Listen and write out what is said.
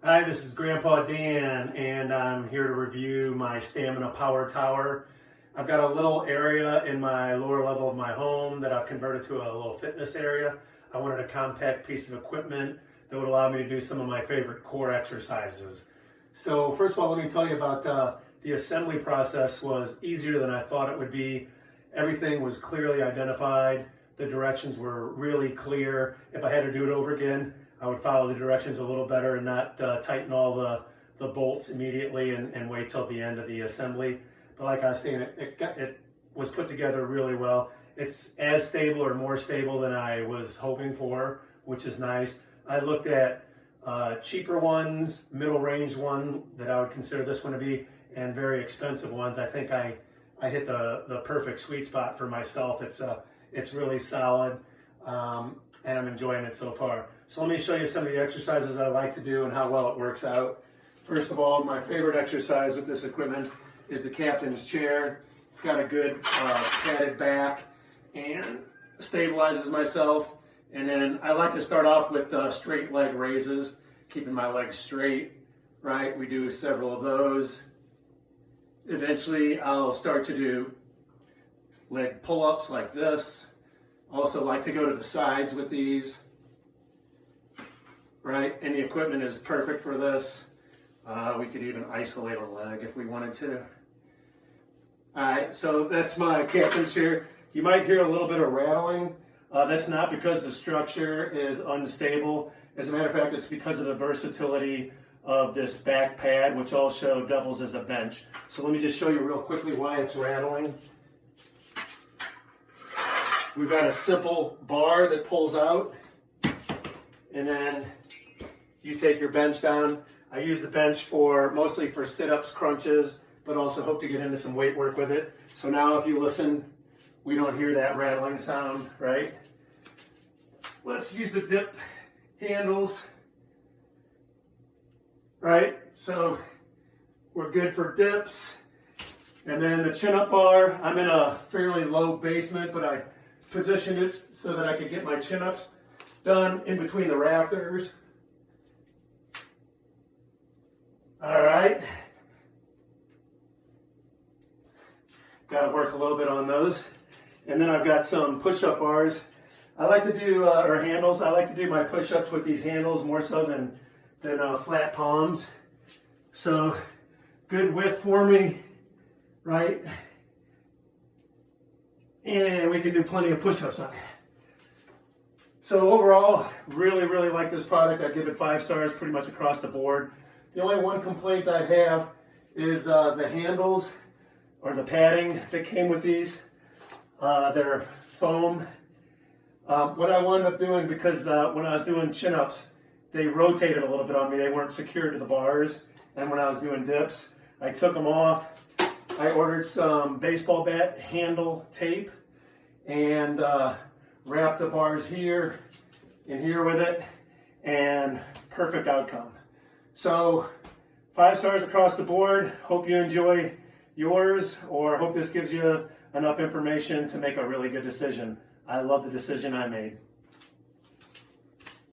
Hi, this is Grandpa Dan, and I'm here to review my Stamina Power Tower. I've got a little area in my lower level of my home that I've converted to a little fitness area. I wanted a compact piece of equipment that would allow me to do some of my favorite core exercises. So first of all, let me tell you about the assembly process was easier than I thought it would be. Everything was clearly identified. The directions were really clear. If I had to do it over again, I would follow the directions a little better and not tighten all the bolts immediately and wait till the end of the assembly. But like I was saying, it was put together really well. It's as stable or more stable than I was hoping for, which is nice. I looked at cheaper ones, middle range one that I would consider this one to be, and very expensive ones. I think I hit the perfect sweet spot for myself. It's really solid, and I'm enjoying it so far. So let me show you some of the exercises I like to do and how well it works out. First of all, my favorite exercise with this equipment is the captain's chair. It's got a good padded back and stabilizes myself. And then I like to start off with straight leg raises, keeping my legs straight, right? We do several of those. Eventually, I'll start to do leg pull-ups like this. Also like to go to the sides with these. Right, and the equipment is perfect for this. We could even isolate a leg if we wanted to. All right, so that's my captain's chair. You might hear a little bit of rattling. That's not because the structure is unstable. As a matter of fact, it's because of the versatility of this back pad, which also doubles as a bench. So let me just show you real quickly why it's rattling. We've got a simple bar that pulls out, and then you take your bench down. I use the bench mostly for sit-ups, crunches, but also hope to get into some weight work with it. So now if you listen, we don't hear that rattling sound, right? Let's use the dip handles, right? So we're good for dips. And then the chin-up bar, I'm in a fairly low basement, but I positioned it so that I could get my chin-ups done in between the rafters. All right. Got to work a little bit on those. And then I've got some push-up bars. I like to do, or handles, I like to do my push-ups with these handles more so than flat palms. So good width for me, right? And we can do plenty of push-ups on it. So overall, really, really like this product. I give it 5 stars pretty much across the board. The only one complaint I have is the handles or the padding that came with these. They're foam. What I wound up doing, because when I was doing chin-ups, they rotated a little bit on me. They weren't secured to the bars. And when I was doing dips, I took them off. I ordered some baseball bat handle tape and wrapped the bars here and here with it, and perfect outcome. So 5 stars across the board. Hope you enjoy yours, or hope this gives you enough information to make a really good decision. I love the decision I made.